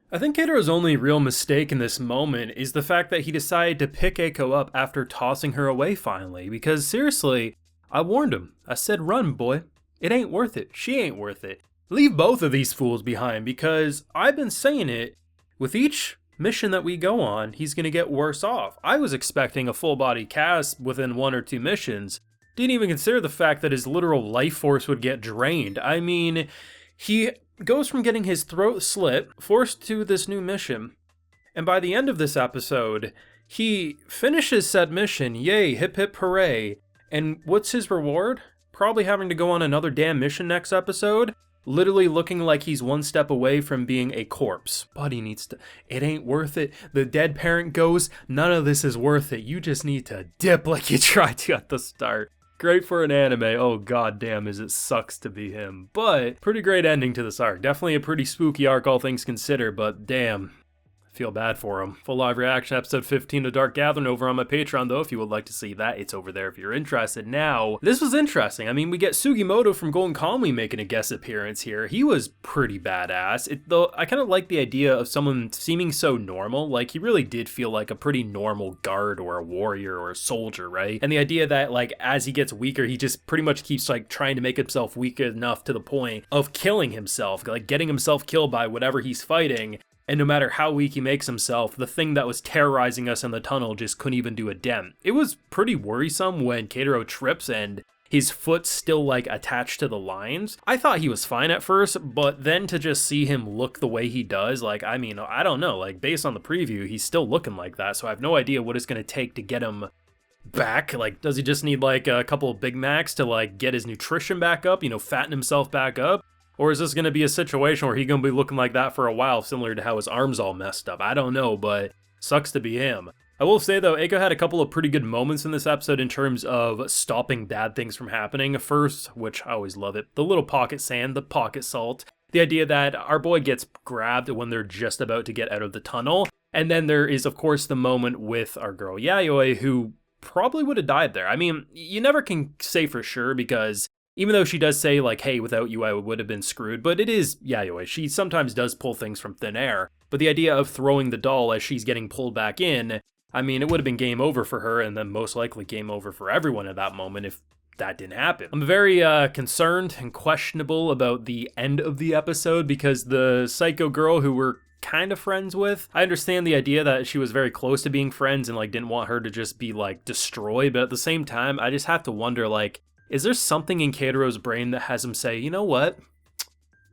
I think Keitaro's only real mistake in this moment is the fact that he decided to pick Eiko up after tossing her away finally, because seriously, I warned him. I said, run, boy. It ain't worth it. She ain't worth it. Leave both of these fools behind, because I've been saying it, with each mission that we go on, he's gonna get worse off. I was expecting a full body cast within 1 or 2 missions. Didn't even consider the fact that his literal life force would get drained. I mean, he goes from getting his throat slit, forced to this new mission, and by the end of this episode, he finishes said mission, yay, hip hip hooray, and what's his reward? Probably having to go on another damn mission next episode, literally looking like he's one step away from being a corpse. But he needs to, it ain't worth it. The dead parent goes, none of this is worth it. You just need to dip like you tried to at the start. Great for an anime. Oh god damn, as it sucks to be him. But pretty great ending to this arc. Definitely a pretty spooky arc, all things considered, but damn. Feel bad for him. Full live reaction episode 15 of Dark Gathering over on my Patreon, though. If you would like to see that, it's over there if you're interested. Now, this was interesting. I mean, we get Sugimoto from Golden Kamuy making a guest appearance here. He was pretty badass. Though I kind of like the idea of someone seeming so normal. Like, he really did feel like a pretty normal guard or a warrior or a soldier, right? And the idea that, like, as he gets weaker, he just pretty much keeps, like, trying to make himself weak enough to the point of killing himself. Like, getting himself killed by whatever he's fighting. And no matter how weak he makes himself, the thing that was terrorizing us in the tunnel just couldn't even do a dent. It was pretty worrisome when Keitaro trips and his foot's still like attached to the lines. I thought he was fine at first, but then to just see him look the way he does, like, I mean, I don't know, like based on the preview, he's still looking like that. So I have no idea what it's going to take to get him back. Like, does he just need like a couple of Big Macs to like get his nutrition back up, you know, fatten himself back up? Or is this going to be a situation where he's going to be looking like that for a while, similar to how his arm's all messed up? I don't know, but sucks to be him. I will say, though, Eiko had a couple of pretty good moments in this episode in terms of stopping bad things from happening. First, which I always love it, the little pocket sand, the pocket salt. The idea that our boy gets grabbed when they're just about to get out of the tunnel. And then there is, of course, the moment with our girl Yayoi, who probably would have died there. I mean, you never can say for sure because even though she does say, like, hey, without you, I would have been screwed, but it is Yayoi. She sometimes does pull things from thin air. But the idea of throwing the doll as she's getting pulled back in, I mean, it would have been game over for her, and then most likely game over for everyone at that moment if that didn't happen. I'm very concerned and questionable about the end of the episode because the psycho girl who we're kind of friends with, I understand the idea that she was very close to being friends and, like, didn't want her to just be, like, destroyed, but at the same time, I just have to wonder, like, is there something in Keitaro's brain that has him say, you know what?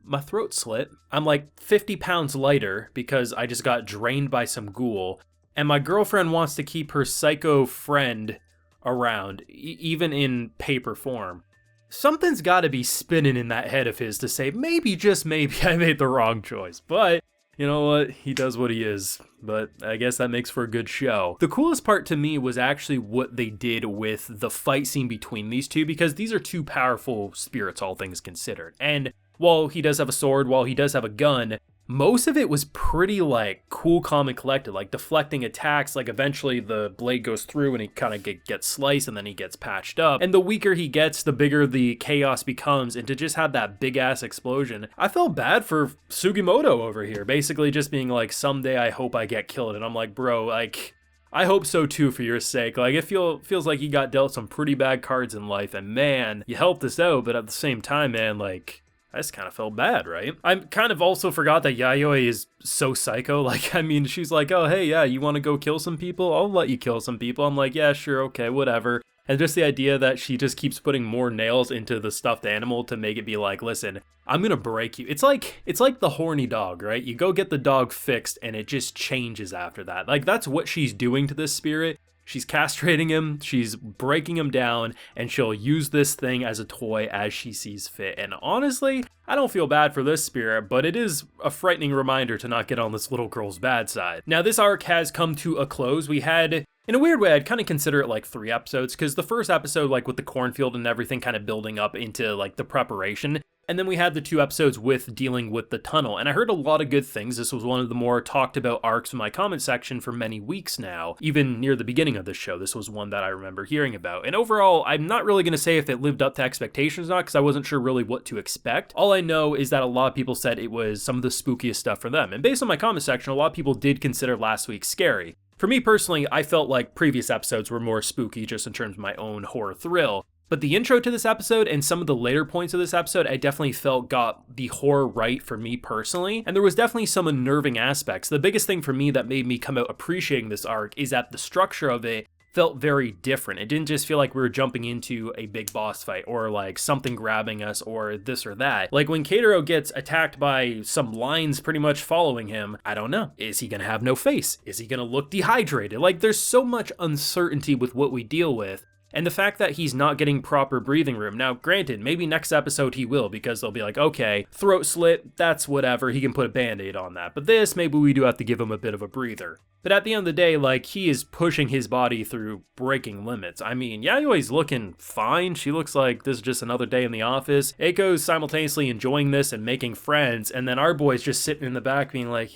My throat slit. I'm like 50 pounds lighter because I just got drained by some ghoul. And my girlfriend wants to keep her psycho friend around, even in paper form. Something's got to be spinning in that head of his to say, maybe, just maybe, I made the wrong choice. But you know what? He does what he is, but I guess that makes for a good show. The coolest part to me was actually what they did with the fight scene between these two, because these are two powerful spirits, all things considered. And while he does have a sword, while he does have a gun, most of it was pretty, like, cool, calm, and collected, like deflecting attacks. Like, eventually the blade goes through and he kind of gets sliced and then he gets patched up. And the weaker he gets, the bigger the chaos becomes. And to just have that big ass explosion, I felt bad for Sugimoto over here, basically just being like, someday I hope I get killed. And I'm like, bro, like, I hope so too for your sake. Like, it feels like you got dealt some pretty bad cards in life, and man, you helped us out, but at the same time, man, like, I just kind of felt bad, right? I kind of also forgot that Yayoi is so psycho. Like, I mean, she's like, oh, hey, yeah, you want to go kill some people? I'll let you kill some people. I'm like, yeah, sure, okay, whatever. And just the idea that she just keeps putting more nails into the stuffed animal to make it be like, listen, I'm gonna break you. It's like the horny dog, right? You go get the dog fixed and it just changes after that. Like, that's what she's doing to this spirit. She's castrating him, she's breaking him down, and she'll use this thing as a toy as she sees fit. And honestly, I don't feel bad for this spirit, but it is a frightening reminder to not get on this little girl's bad side. Now, this arc has come to a close. We had, in a weird way, I'd kind of consider it like 3 episodes, because the first episode, like with the cornfield and everything kind of building up into like the preparation, And then we had the 2 episodes with dealing with the tunnel, and I heard a lot of good things. This was one of the more talked about arcs in my comment section for many weeks now. Even near the beginning of the show, this was one that I remember hearing about. And overall, I'm not really going to say if it lived up to expectations or not, because I wasn't sure really what to expect. All I know is that a lot of people said it was some of the spookiest stuff for them. And based on my comment section, a lot of people did consider last week scary. For me personally, I felt like previous episodes were more spooky just in terms of my own horror thrill. But the intro to this episode and some of the later points of this episode, I definitely felt got the horror right for me personally. And there was definitely some unnerving aspects. The biggest thing for me that made me come out appreciating this arc is that the structure of it felt very different. It didn't just feel like we were jumping into a big boss fight or like something grabbing us or this or that. Like when Keitaro gets attacked by some lines pretty much following him, I don't know. Is he gonna have no face? Is he gonna look dehydrated? Like there's so much uncertainty with what we deal with. And the fact that he's not getting proper breathing room. Now, granted, maybe next episode he will, because they'll be like, okay, throat slit, that's whatever, he can put a band-aid on that. But this, maybe we do have to give him a bit of a breather. But at the end of the day, like, he is pushing his body through breaking limits. I mean, Yayoi looking fine. She looks like this is just another day in the office. Eiko's simultaneously enjoying this and making friends, and then our boy's just sitting in the back being like,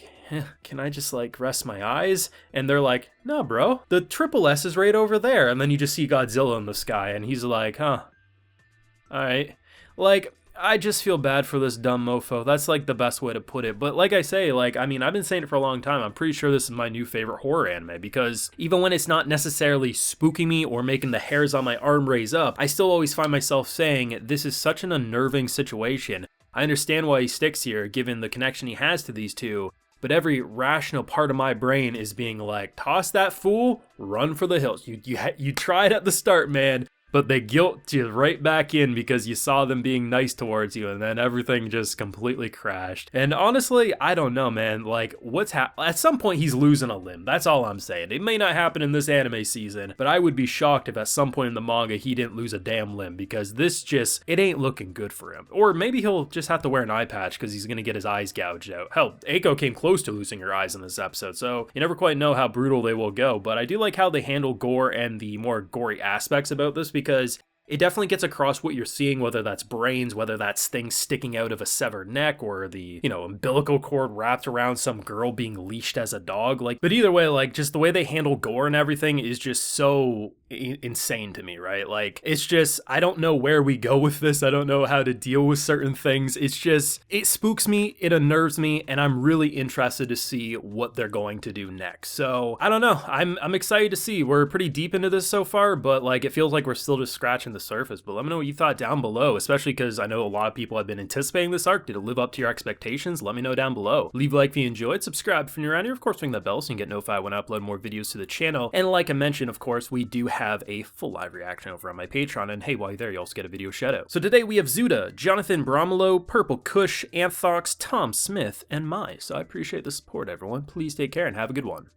can I just like rest my eyes? And they're like, no, bro, the triple S is right over there. And then you just see Godzilla in the sky and he's like, huh, all right. Like, I just feel bad for this dumb mofo. That's like the best way to put it. But like I say, like, I mean, I've been saying it for a long time. I'm pretty sure this is my new favorite horror anime because even when it's not necessarily spooking me or making the hairs on my arm raise up, I still always find myself saying this is such an unnerving situation. I understand why he sticks here given the connection he has to these two. But every rational part of my brain is being like, toss that fool, run for the hills. You tried at the start, man, but they guilt you right back in because you saw them being nice towards you, and then everything just completely crashed. And honestly, I don't know, man. Like, at some point he's losing a limb. That's all I'm saying. It may not happen in this anime season, but I would be shocked if at some point in the manga he didn't lose a damn limb because this just, it ain't looking good for him. Or maybe he'll just have to wear an eye patch because he's gonna get his eyes gouged out. Hell, Eiko came close to losing her eyes in this episode, so you never quite know how brutal they will go. But I do like how they handle gore and the more gory aspects about this because it definitely gets across what you're seeing, whether that's brains, whether that's things sticking out of a severed neck, or the, umbilical cord wrapped around some girl being leashed as a dog. Like, but either way, like, just the way they handle gore and everything is just so insane to me, right? Like, it's just, I don't know where we go with this. I don't know how to deal with certain things. It's just, it spooks me, it unnerves me, and I'm really interested to see what they're going to do next. So, I don't know. I'm excited to see. We're pretty deep into this so far, but like, it feels like we're still just scratching the surface. But let me know what you thought down below, especially because I know a lot of people have been anticipating this arc. Did it live up to your expectations? Let me know down below. Leave a like if you enjoyed, subscribe if you're around here, of course ring that bell so you can get notified when I upload more videos to the channel. And like I mentioned, of course, we do have a full live reaction over on my Patreon, and hey, while you're there, you also get a video shout out. So today we have Zuda, Jonathan Bromelo, Purple Kush, Anthox, Tom Smith, and Mai. So I appreciate the support, everyone. Please take care and have a good one.